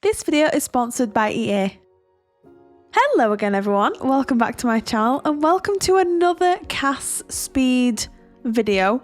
This video is sponsored by EA. Hello again everyone, welcome back to my channel and welcome to another CAS speed video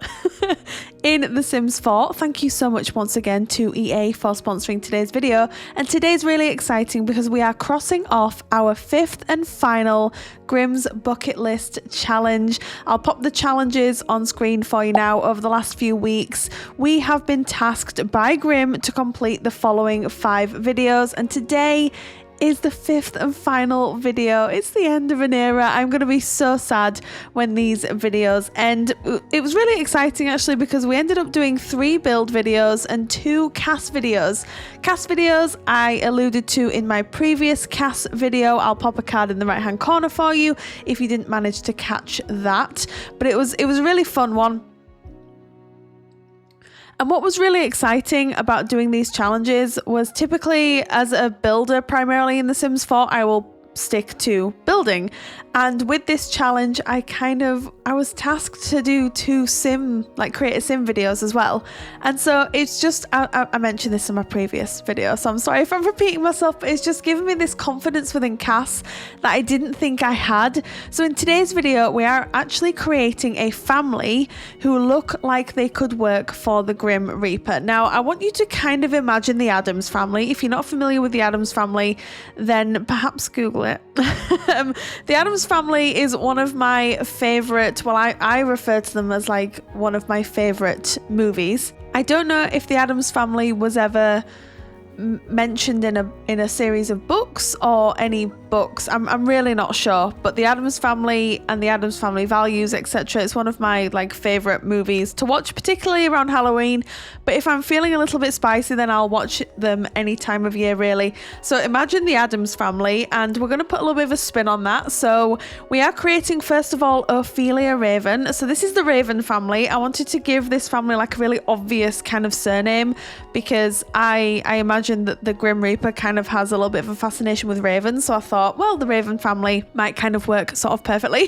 in The Sims 4. Thank you so much once again to EA for sponsoring today's video, and today's really exciting because we are crossing off our 5th and final Grimm's bucket list challenge. I'll pop the challenges on screen for you now. Over the last few weeks we have been tasked by Grimm to complete the following 5 videos, and today is the 5th and final video. It's the end of an era. I'm going to be so sad when these videos end. It was really exciting actually because we ended up doing 3 build videos and 2 CAS videos. CAS videos I alluded to in my previous CAS video. I'll pop a card in the right hand corner for you if you didn't manage to catch that. But it was a really fun one. And what was really exciting about doing these challenges was typically as a builder, primarily in The Sims 4, I will stick to building. And with this challenge, I was tasked to do 2 create a sim videos as well. And so it's just, I mentioned this in my previous video, so I'm sorry if I'm repeating myself, but it's just given me this confidence within CAS that I didn't think I had. So in today's video, we are actually creating a family who look like they could work for the Grim Reaper. Now, I want you to kind of imagine the Addams family. If you're not familiar with the Addams family, then perhaps Google it. The Addams family is one of my favorite, well, I refer to them as like one of my favorite movies. I don't know if the Addams family was ever mentioned in a series of books or any books. I'm really not sure, but the Addams family and the Addams family values, etc., it's one of my favorite movies to watch, particularly around Halloween. But if I'm feeling a little bit spicy, then I'll watch them any time of year really. So imagine the Addams family, and we're going to put a little bit of a spin on that. So we are creating, first of all, Ophelia Raven. So this is the Raven family. I wanted to give this family like a really obvious kind of surname because I imagine that the Grim Reaper kind of has a little bit of a fascination with ravens, so I thought, well, the Raven family might kind of work sort of perfectly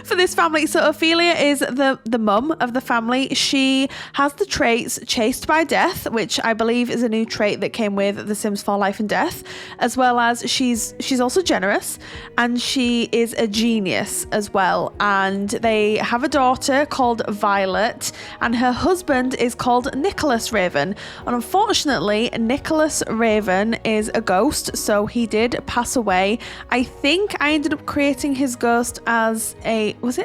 for this family. So Ophelia is the mum of the family. She has the traits Chased by Death, which I believe is a new trait that came with The Sims 4 Life and Death, as well as she's also generous, and she is a genius as well. And they have a daughter called Violet, and her husband is called Nicholas Raven. And unfortunately, Nicholas Raven is a ghost, so he did pass away. I think I ended up creating his ghost as it was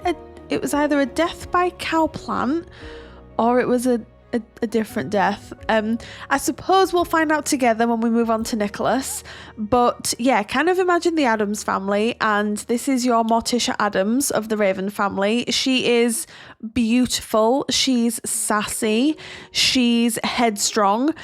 either a death by cow plant or it was a different death. I suppose we'll find out together when we move on to Nicholas. But yeah, kind of imagine the Addams family, and this is your Morticia Addams of the Raven family. She is beautiful, she's sassy, she's headstrong,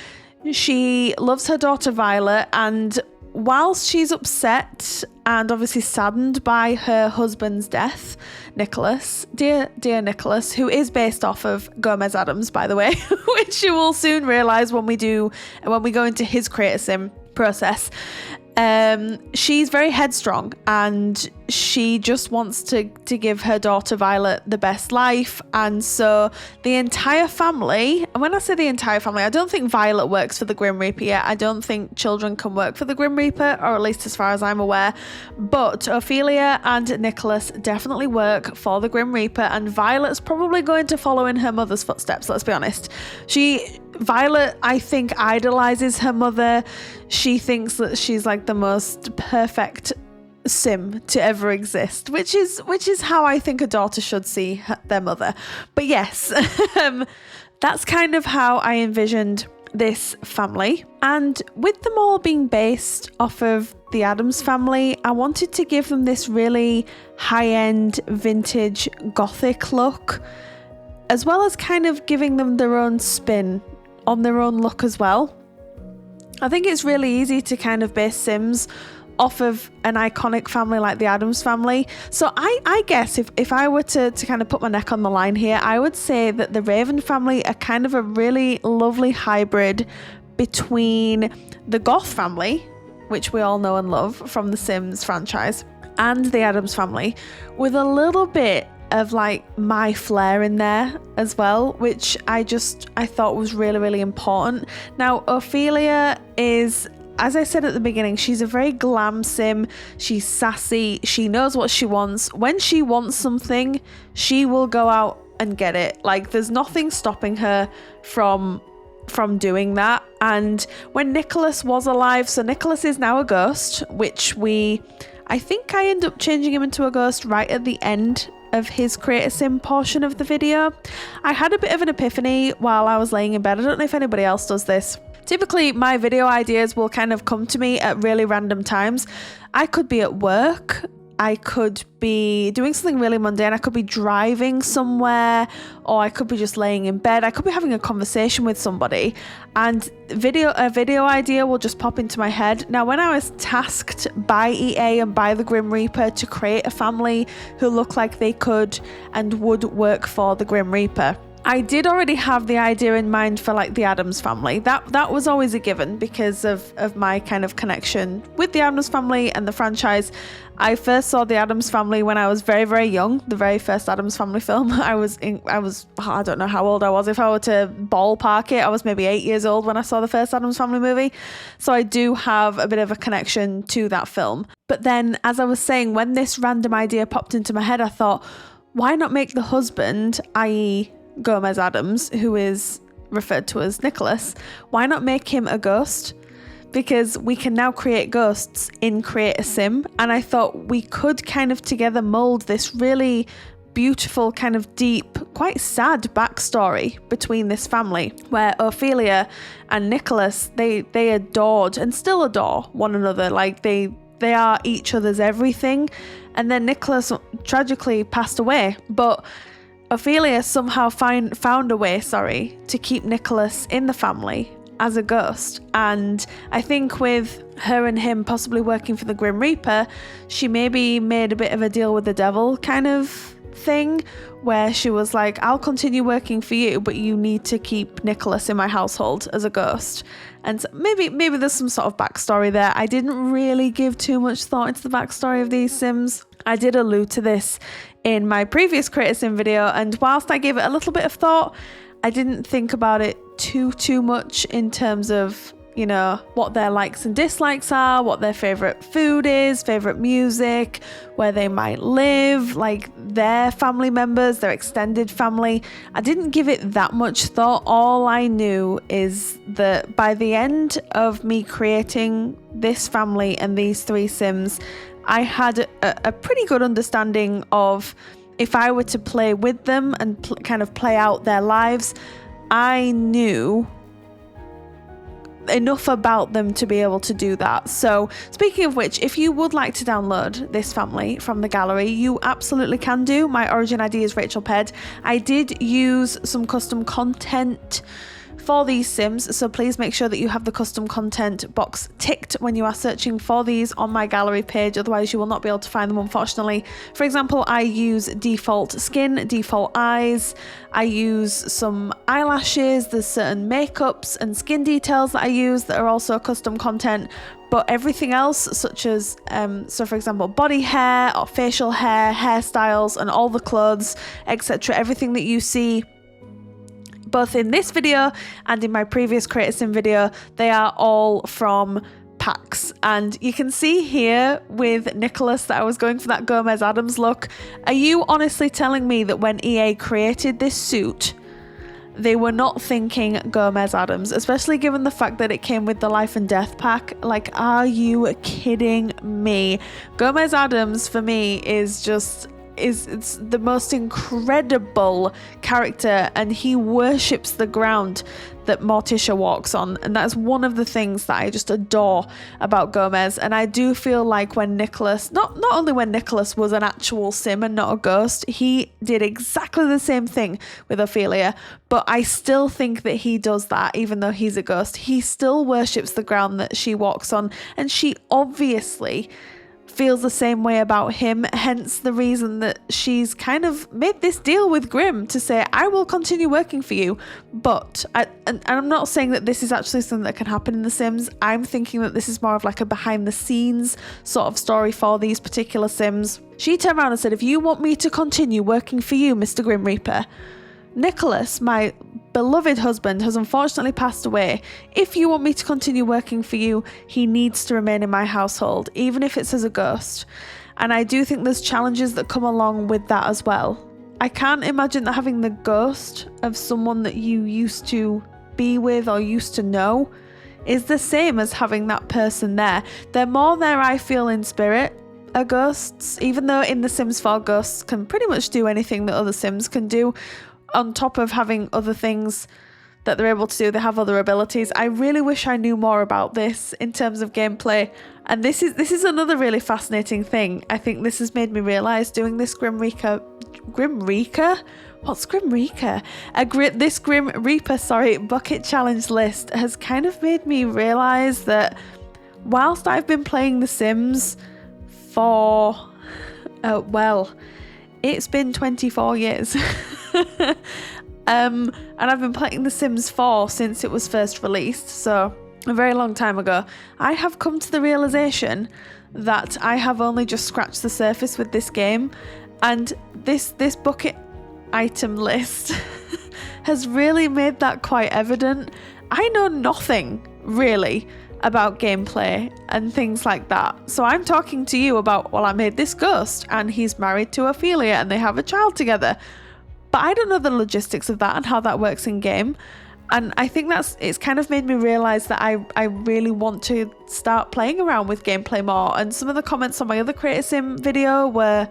she loves her daughter Violet, and whilst she's upset and obviously saddened by her husband's death, Nicholas, dear Nicholas, who is based off of Gomez Addams, by the way, which you will soon realise when we go into his Create a Sim process. She's very headstrong, and she just wants to give her daughter Violet the best life. And so the entire family, and when I say the entire family, I don't think Violet works for the Grim Reaper yet. I don't think children can work for the Grim Reaper, or at least as far as I'm aware. But Ophelia and Nicholas definitely work for the Grim Reaper, and Violet's probably going to follow in her mother's footsteps, let's be honest. Violet, I think, idolizes her mother. She thinks that she's like the most perfect sim to ever exist, which is how I think a daughter should see their mother. But yes, that's kind of how I envisioned this family. And with them all being based off of the Addams family, I wanted to give them this really high-end vintage gothic look, as well as kind of giving them their own spin on their own look as well. I think it's really easy to kind of base Sims off of an iconic family like the Addams family. So I guess if I were to kind of put my neck on the line here, I would say that the Raven family are kind of a really lovely hybrid between the Goth family, which we all know and love from the Sims franchise, and the Addams family, with a little bit of like my flair in there as well, which I thought was really, really important. Now, Ophelia is as I said at the beginning, she's a very glam sim. She's sassy. She knows what she wants. When she wants something, she will go out and get it. Like, there's nothing stopping her from doing that. And when Nicholas was alive, so Nicholas is now a ghost, which I think I end up changing him into a ghost right at the end of his create a sim portion of the video. I had a bit of an epiphany while I was laying in bed. I don't know if anybody else does this. Typically, my video ideas will kind of come to me at really random times. I could be at work. I could be doing something really mundane. I could be driving somewhere, or I could be just laying in bed. I could be having a conversation with somebody, and a video idea will just pop into my head. Now, when I was tasked by EA and by the Grim Reaper to create a family who look like they could and would work for the Grim Reaper, I did already have the idea in mind for like the Addams family. That was always a given because of my kind of connection with the Addams family and the franchise. I first saw the Addams family when I was very, very young. The very first Addams family film. I don't know how old I was. If I were to ballpark it, I was maybe 8 years old when I saw the first Addams family movie. So I do have a bit of a connection to that film. But then, as I was saying, when this random idea popped into my head, I thought, why not make the husband, i.e. Gomez Addams, who is referred to as Nicholas, why not make him a ghost? Because we can now create ghosts in Create a Sim, and I thought we could kind of together mold this really beautiful, kind of deep, quite sad backstory between this family, where Ophelia and Nicholas, they adored and still adore one another. Like they are each other's everything. And then Nicholas tragically passed away, but Ophelia somehow found a way, to keep Nicholas in the family as a ghost. And I think with her and him possibly working for the Grim Reaper, she maybe made a bit of a deal with the devil kind of thing, where she was like, I'll continue working for you, but you need to keep Nicholas in my household as a ghost. And so maybe there's some sort of backstory there. I didn't really give too much thought into the backstory of these Sims. I did allude to this in my previous Create a Sim video, and whilst I gave it a little bit of thought, I didn't think about it too much in terms of, you know, what their likes and dislikes are, what their favorite food is, favorite music, where they might live, like their family members, their extended family. I didn't give it that much thought. All I knew is that by the end of me creating this family and these 3 Sims, I had a pretty good understanding of, if I were to play with them and kind of play out their lives, I knew enough about them to be able to do that. So speaking of which, if you would like to download this family from the gallery, you absolutely can do. My origin ID is RachelPedd. I did use some custom content for these Sims, so please make sure that you have the custom content box ticked when you are searching for these on my gallery page, otherwise you will not be able to find them, unfortunately. For example, I use default skin, default eyes, I use some eyelashes, there's certain makeups and skin details that I use that are also custom content, but everything else, such as so for example body hair or facial hair, hairstyles and all the clothes, etc., everything that you see both in this video and in my previous Create a Sim video, they are all from packs. And you can see here with Nicholas that I was going for that Gomez Addams look. Are you honestly telling me that when EA created this suit, they were not thinking Gomez Addams, especially given the fact that it came with the Life and Death pack? Like, are you kidding me? Gomez Addams for me is just... it's the most incredible character, and he worships the ground that Morticia walks on, and that's one of the things that I just adore about Gomez. And I do feel like when Nicholas, not only when Nicholas was an actual sim and not a ghost, he did exactly the same thing with Ophelia, but I still think that he does that even though he's a ghost. He still worships the ground that she walks on, and she obviously feels the same way about him, hence the reason that she's kind of made this deal with Grimm to say, I will continue working for you. But and I'm not saying that this is actually something that can happen in The Sims. I'm thinking that this is more of like a behind the scenes sort of story for these particular Sims. She turned around and said, if you want me to continue working for you, Mr. Grim Reaper, Nicholas, my beloved husband has unfortunately passed away. If you want me to continue working for you, he needs to remain in my household, even if it's as a ghost. And I do think there's challenges that come along with that as well. I can't imagine that having the ghost of someone that you used to be with or used to know is the same as having that person there. They're more there, I feel, in spirit, are ghosts, even though in The Sims 4 ghosts can pretty much do anything that other Sims can do. On top of having other things that they're able to do, they have other abilities. I really wish I knew more about this in terms of gameplay. And this is another really fascinating thing. I think this has made me realise doing this Grim Reaper? What's Grim Reaper? This Grim Reaper, bucket challenge list has kind of made me realise that whilst I've been playing The Sims for, it's been 24 years. And I've been playing The Sims 4 since it was first released, so a very long time ago. I have come to the realisation that I have only just scratched the surface with this game, and this bucket item list has really made that quite evident. I know nothing really about gameplay and things like that, so I'm talking to you about, well, I made this ghost and he's married to Ophelia and they have a child together, but I don't know the logistics of that and how that works in game. And I think it's kind of made me realise that I really want to start playing around with gameplay more. And some of the comments on my other Create a Sim video were,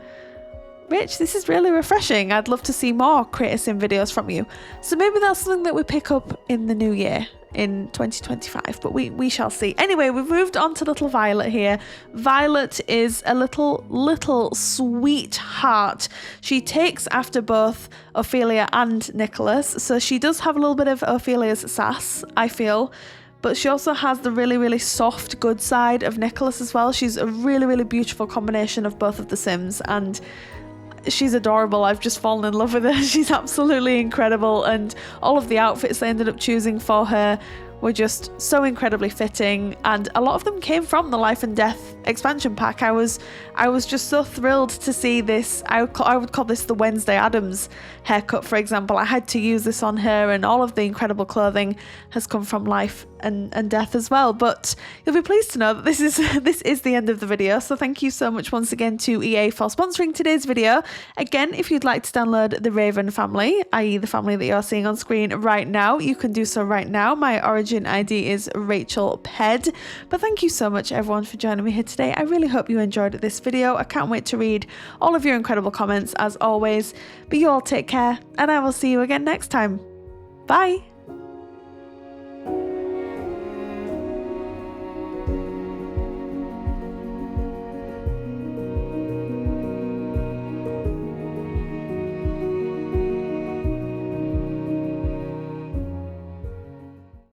Rich, this is really refreshing. I'd love to see more Create a Sim videos from you. So maybe that's something that we pick up in the new year, in 2025, but we shall see. Anyway, we've moved on to little Violet here. Violet is a little sweetheart. She takes after both Ophelia and Nicholas, so she does have a little bit of Ophelia's sass, I feel, but she also has the really soft good side of Nicholas as well. She's a really beautiful combination of both of the Sims, and she's adorable. I've just fallen in love with her. She's absolutely incredible, and all of the outfits they ended up choosing for her were just so incredibly fitting, and a lot of them came from the Life and Death expansion pack. I was just so thrilled to see this. I would call this the Wednesday Addams haircut, for example. I had to use this on her, and all of the incredible clothing has come from Life and Death as well. But you'll be pleased to know that this is the end of the video, so thank you so much once again to EA for sponsoring today's video. Again, if you'd like to download the Raven family, i.e. the family that you're seeing on screen right now, you can do so right now. My Origin ID is RachelPedd. But thank you so much everyone for joining me here today. I really hope you enjoyed this video. I can't wait to read all of your incredible comments as always. But you all take care, and I will see you again next time. Bye!